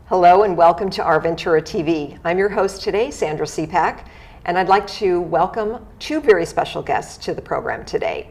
Hello and welcome to Our Ventura TV. I'm your host today, Sandra Siepak, and I'd like to welcome two very special guests to the program today.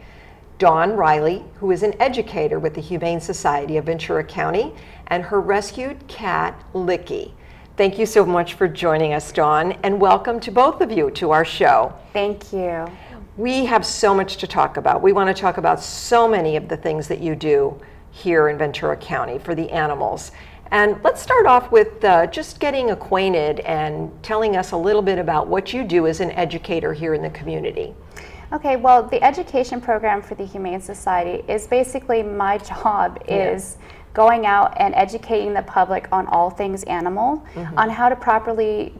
Dawn Reily, who is an educator with the Humane Society of Ventura County, and her rescued cat, Licky. Thank you so much for joining us, Dawn, and welcome to both of you to our show. Thank you. We have so much to talk about. We want to talk about so many of the things that you do here in Ventura County for the animals. And let's start off with just getting acquainted and telling us a little bit about what you do as an educator here in the community. Okay, well, the education program for the Humane Society is basically my job is going out and educating the public on all things animal, on how to properly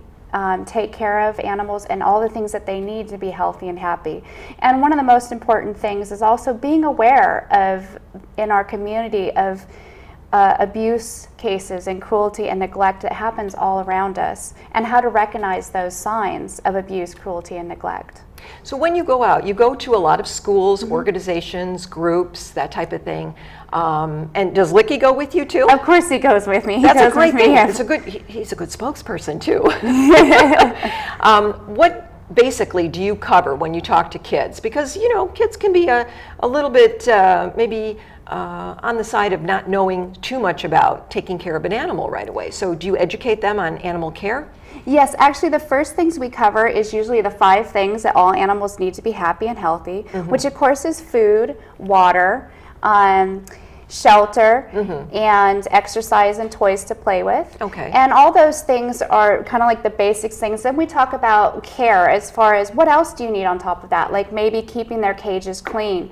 take care of animals and all the things that they need to be healthy and happy. And one of the most important things is also being aware of, in our community, of abuse cases and cruelty and neglect that happens all around us, and how to recognize those signs of abuse, cruelty, and neglect. So when you go out, you go to a lot of schools, organizations, groups, that type of thing. And does Licky go with you too? Of course he goes with me. That's a great thing. He's a good spokesperson too. What basically do you cover when you talk to kids? Because, you know, kids can be a little bit maybe on the side of not knowing too much about taking care of an animal right away. So do you educate them on animal care? Yes, actually the first things we cover is usually the 5 things that all animals need to be happy and healthy, which of course is food, water, shelter, and exercise and toys to play with. Okay. And all those things are kind of like the basic things. Then we talk about care as far as what else do you need on top of that, like maybe keeping their cages clean,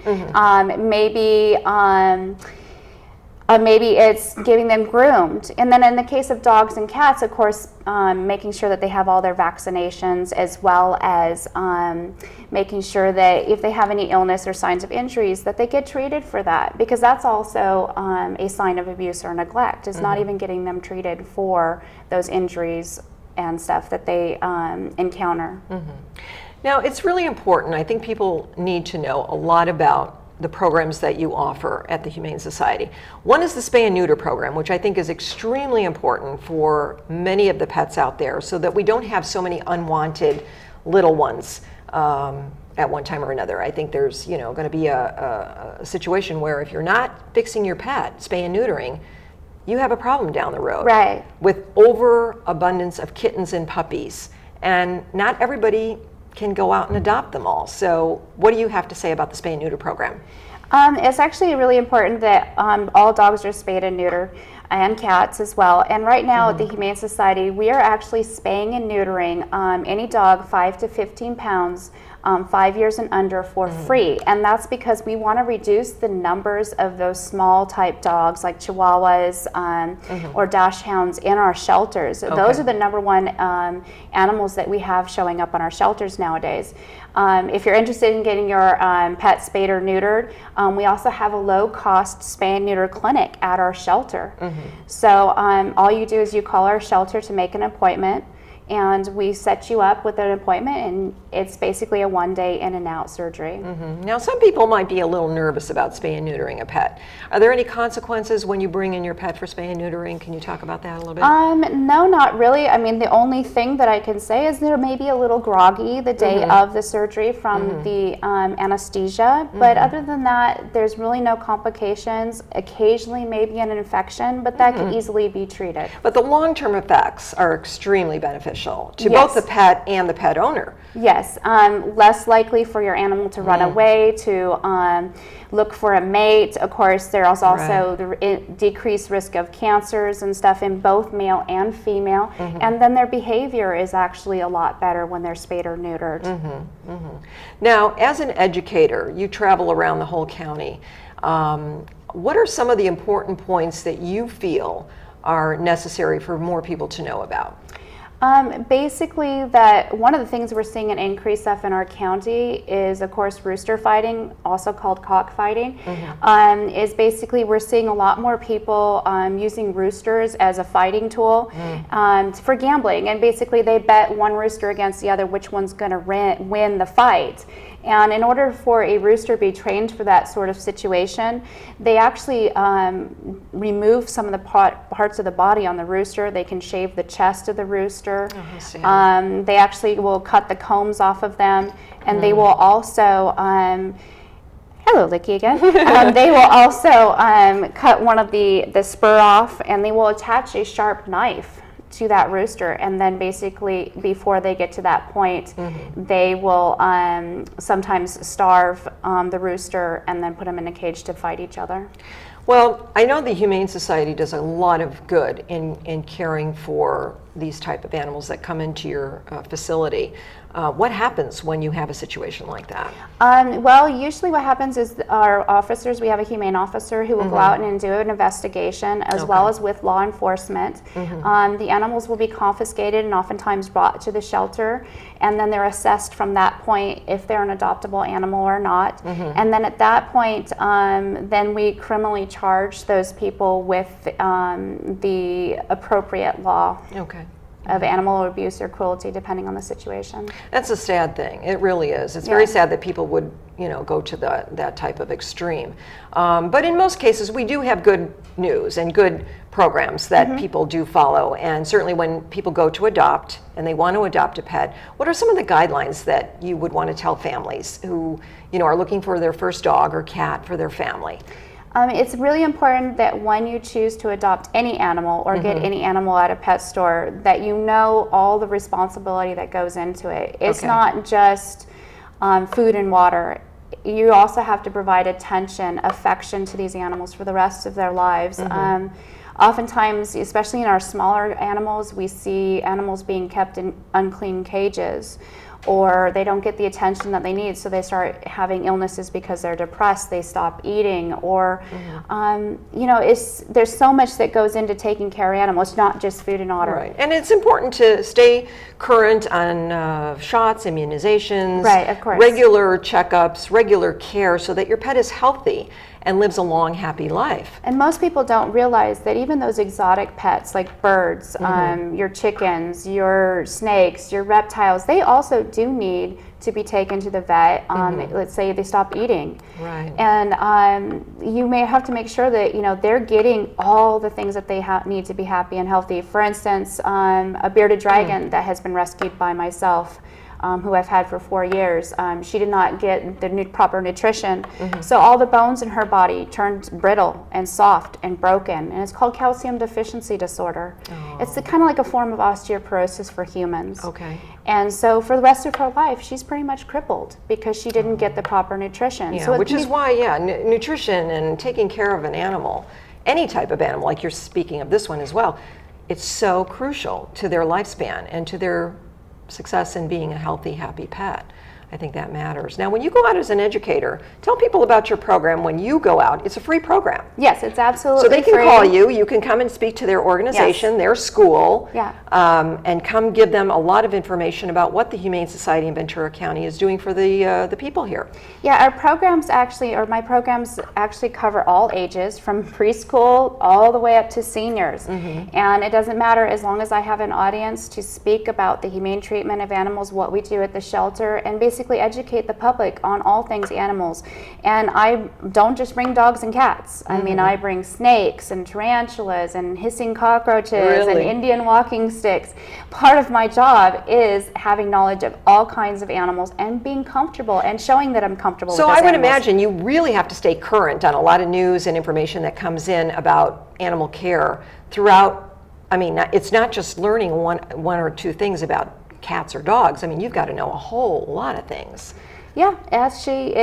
maybe it's getting them groomed. And then in the case of dogs and cats, of course, making sure that they have all their vaccinations, as well as making sure that if they have any illness or signs of injuries, that they get treated for that, because that's also a sign of abuse or neglect, is not even getting them treated for those injuries and stuff that they encounter. Now, it's really important. I think people need to know a lot about the programs that you offer at the Humane Society. One is the spay and neuter program, which I think is extremely important for many of the pets out there, so that we don't have so many unwanted little ones at one time or another. I think there's, you know, going to be a situation where if you're not fixing your pet, spay and neutering, you have a problem down the road. Right. With overabundance of kittens and puppies, and not everybody can go out and adopt them all. So what do you have to say about the spay and neuter program? It's actually really important that all dogs are spayed and neutered, and cats as well. And right now at the Humane Society, we are actually spaying and neutering any dog 5 to 15 pounds, 5 years and under, for free. And that's because we want to reduce the numbers of those small type dogs like Chihuahuas or Dachshunds in our shelters. Those are the number one animals that we have showing up on our shelters nowadays. If you're interested in getting your pet spayed or neutered, we also have a low-cost spay and neuter clinic at our shelter. So all you do is you call our shelter to make an appointment, and we set you up with an appointment, and it's basically a one-day in and out surgery. Now, some people might be a little nervous about spay and neutering a pet. Are there any consequences when you bring in your pet for spay and neutering? Can you talk about that a little bit? No, not really. I mean, the only thing that I can say is there may be a little groggy the day of the surgery from the anesthesia, but other than that, there's really no complications. Occasionally maybe an infection, but that can easily be treated. But the long-term effects are extremely beneficial to both the pet and the pet owner. Yes, less likely for your animal to run away, to look for a mate. Of course, there's also the decreased risk of cancers and stuff in both male and female. And then their behavior is actually a lot better when they're spayed or neutered. Now, as an educator, you travel around the whole county. What are some of the important points that you feel are necessary for more people to know about? Basically, that one of the things we're seeing an increase of in our county is, of course, rooster fighting, also called cockfighting. Is basically we're seeing a lot more people using roosters as a fighting tool for gambling, and basically they bet one rooster against the other which one's going to win the fight. And in order for a rooster to be trained for that sort of situation, they actually remove some of the parts of the body on the rooster. They can shave the chest of the rooster. They actually will cut the combs off of them, and they will also hello, Licky again. They will also cut one of the spur off, and they will attach a sharp knife to that rooster, and then basically before they get to that point, they will sometimes starve the rooster and then put them in a cage to fight each other. Well, I know the Humane Society does a lot of good in caring for these type of animals that come into your facility. What happens when you have a situation like that? Well, usually what happens is our officers, we have a humane officer who will go out and do an investigation, as well as with law enforcement. The animals will be confiscated and oftentimes brought to the shelter, and then they're assessed from that point if they're an adoptable animal or not. And then at that point, then we criminally charge those people with the appropriate law. Of animal abuse or cruelty, depending on the situation. That's a sad thing. It really is. It's very sad that people would, go to that type of extreme. But in most cases, we do have good news and good programs that people do follow. And certainly when people go to adopt and they want to adopt a pet, what are some of the guidelines that you would want to tell families who, are looking for their first dog or cat for their family? It's really important that when you choose to adopt any animal or get any animal at a pet store, that you know all the responsibility that goes into it. It's not just food and water. You also have to provide attention, affection to these animals for the rest of their lives. Oftentimes, especially in our smaller animals, we see animals being kept in unclean cages, or they don't get the attention that they need, so they start having illnesses because they're depressed, they stop eating, or there's so much that goes into taking care of animals, not just food and water. Right, and it's important to stay current on shots, immunizations, of course. Regular checkups, regular care, so that your pet is healthy and lives a long, happy life. And most people don't realize that even those exotic pets like birds, your chickens, your snakes, your reptiles, they also do need to be taken to the vet. Let's say they stop eating. Right. And you may have to make sure that they're getting all the things that they need to be happy and healthy. For instance, a bearded dragon that has been rescued by myself, who I've had for 4 years. She did not get the proper nutrition, so all the bones in her body turned brittle and soft and broken, and it's called calcium deficiency disorder. It's kind of like a form of osteoporosis for humans. And so for the rest of her life, she's pretty much crippled because she didn't get the proper nutrition. Yeah, which is why, nutrition and taking care of an animal, any type of animal, like you're speaking of this one as well, it's so crucial to their lifespan and to their success in being a healthy, happy pet. I think that matters. Now, when you go out as an educator, tell people about your program when you go out. It's a free program. Yes, it's absolutely free. So they can free. call you. You can come and speak to their organization, their school, and come give them a lot of information about what the Humane Society in Ventura County is doing for the people here. Yeah, my programs actually cover all ages, from preschool all the way up to seniors. And it doesn't matter, as long as I have an audience to speak about the humane treatment of animals, what we do at the shelter, and basically educate the public on all things animals. And I don't just bring dogs and cats. I mean, I bring snakes and tarantulas and hissing cockroaches and Indian walking sticks. Part of my job is having knowledge of all kinds of animals and being comfortable and showing that I'm comfortable with those animals. So I would imagine you really have to stay current on a lot of news and information that comes in about animal care throughout. I mean, it's not just learning one or two things about cats or dogs. I mean, you've got to know a whole lot of things. Yeah, actually,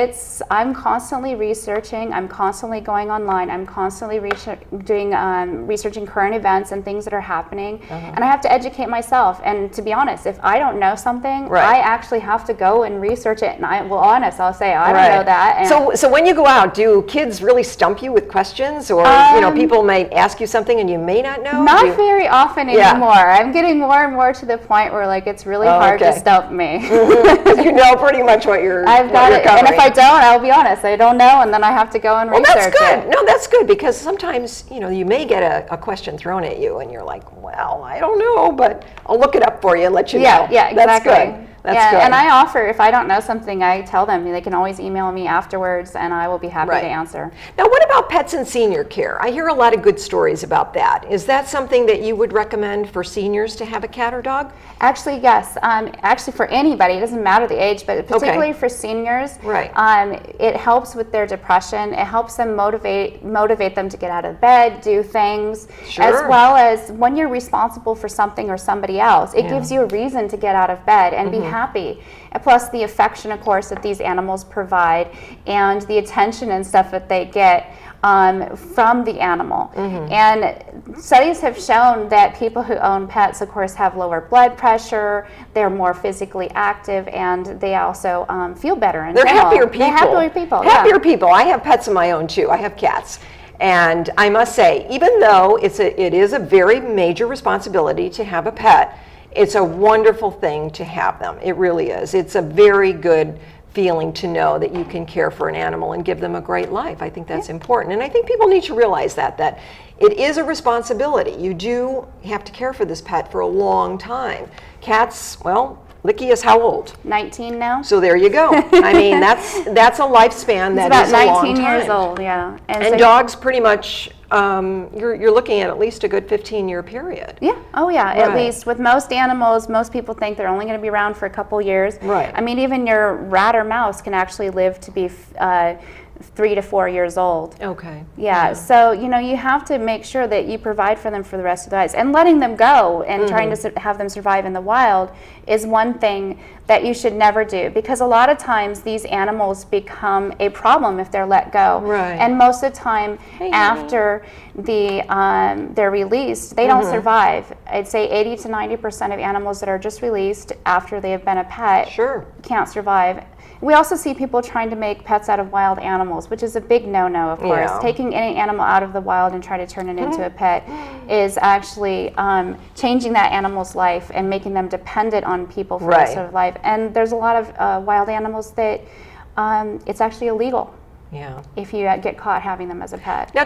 I'm constantly researching. I'm constantly going online. I'm constantly researching current events and things that are happening. And I have to educate myself. And to be honest, if I don't know something, I actually have to go and research it. And I'll say, I don't know that. And so when you go out, do kids really stump you with questions, or people might ask you something and you may not know? Not very often anymore. I'm getting more and more to the point where it's really hard to stump me. You know pretty much what you're I've got it, and if I don't, I'll be honest, I don't know, and then I have to go and research that's good. it. No, that's good, because sometimes, you may get a question thrown at you, and you're like, well, I don't know, but I'll look it up for you and let you know. Yeah, exactly. That's good. That's good. And I offer, if I don't know something, I tell them. They can always email me afterwards, and I will be happy to answer. Now, what about pets in senior care? I hear a lot of good stories about that. Is that something that you would recommend for seniors to have a cat or dog? Actually, yes. Actually, for anybody, it doesn't matter the age, but particularly for seniors, it helps with their depression. It helps them motivate them to get out of bed, do things, as well as when you're responsible for something or somebody else. It gives you a reason to get out of bed and be happy. And plus the affection, of course, that these animals provide, and the attention and stuff that they get from the animal. And studies have shown that people who own pets, of course, have lower blood pressure, they're more physically active, and they also feel better in general. Happier people. They're happier people. Happier people. I have pets of my own too. I have cats. And I must say, even though it is a very major responsibility to have a pet, it's a wonderful thing to have them. It really is. It's a very good feeling to know that you can care for an animal and give them a great life. I think that's important. And I think people need to realize that it is a responsibility. You do have to care for this pet for a long time. Cats, well, Licky is how old? 19 now. So there you go. I mean, that's a lifespan that is a long time. About 19 years old, yeah. And so dogs pretty much, you're looking at least a good 15-year period. Yeah. Oh, yeah. At least with most animals, most people think they're only going to be around for a couple years. Right. I mean, even your rat or mouse can actually live to be 3 to 4 years old. Okay. Yeah. So, you have to make sure that you provide for them for the rest of their lives. And letting them go and trying to have them survive in the wild is one thing that you should never do, because a lot of times these animals become a problem if they're let go. Right. And most of the time after they're released, they don't survive. I'd say 80 to 90% of animals that are just released after they have been a pet can't survive. We also see people trying to make pets out of wild animals, which is a big no-no, of course. Taking any animal out of the wild and trying to turn it into a pet is actually changing that animal's life and making them dependent on people for the rest of their life. And there's a lot of wild animals that it's actually illegal. Yeah. If you get caught having them as a pet. Now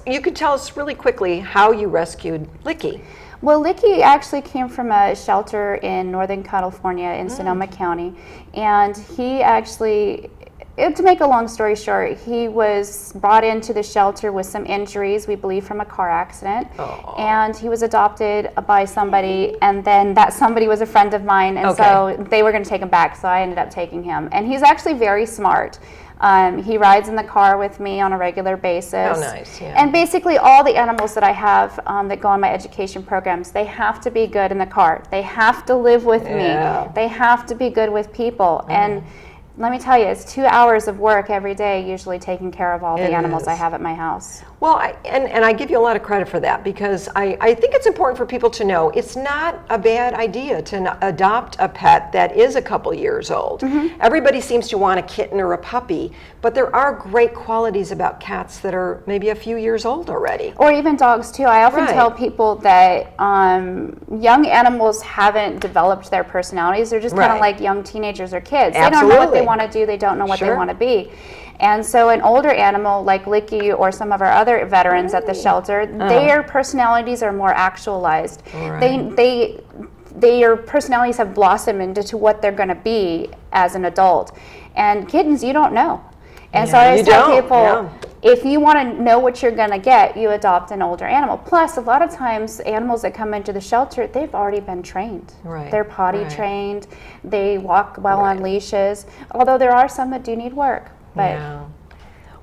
you could tell us really quickly how you rescued Licky. Well, Licky actually came from a shelter in Northern California in Sonoma County, and he actually, to make a long story short, he was brought into the shelter with some injuries, we believe from a car accident, and he was adopted by somebody, and then that somebody was a friend of mine, and so they were going to take him back, so I ended up taking him. And he's actually very smart. He rides in the car with me on a regular basis. Oh, nice, yeah. And basically all the animals that I have that go on my education programs, they have to be good in the car. They have to live with me. They have to be good with people. And let me tell you, it's 2 hours of work every day usually taking care of all the animals I have at my house. Well, I give you a lot of credit for that, because I think it's important for people to know it's not a bad idea to adopt a pet that is a couple years old. Everybody seems to want a kitten or a puppy, but there are great qualities about cats that are maybe a few years old already. Or even dogs too. I often tell people that young animals haven't developed their personalities. They're just kind of like young teenagers or kids. They don't know what they want to do. They don't know what they want to be. And so an older animal like Licky or some of our other veterans at the shelter, their personalities are more actualized. Their personalities have blossomed into what they're going to be as an adult. And kittens, you don't know. And so I always tell people, if you want to know what you're going to get, you adopt an older animal. Plus, a lot of times, animals that come into the shelter, they've already been trained. They're potty trained. They walk well on leashes. Although there are some that do need work. But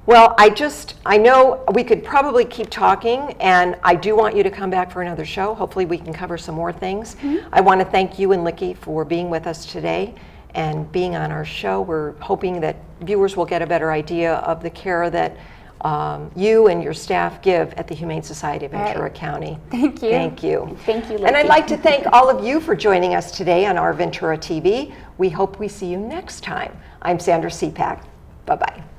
Well, I know we could probably keep talking, and I do want you to come back for another show. Hopefully we can cover some more things. I want to thank you and Licky for being with us today. and being on our show. We're hoping that viewers will get a better idea of the care that you and your staff give at the Humane Society of Ventura County. Thank you. Thank you. Thank you, And I'd Licky. like to thank all of you for joining us today on Our Ventura TV. We hope we see you next time. I'm Sandra Siepak. Bye-bye.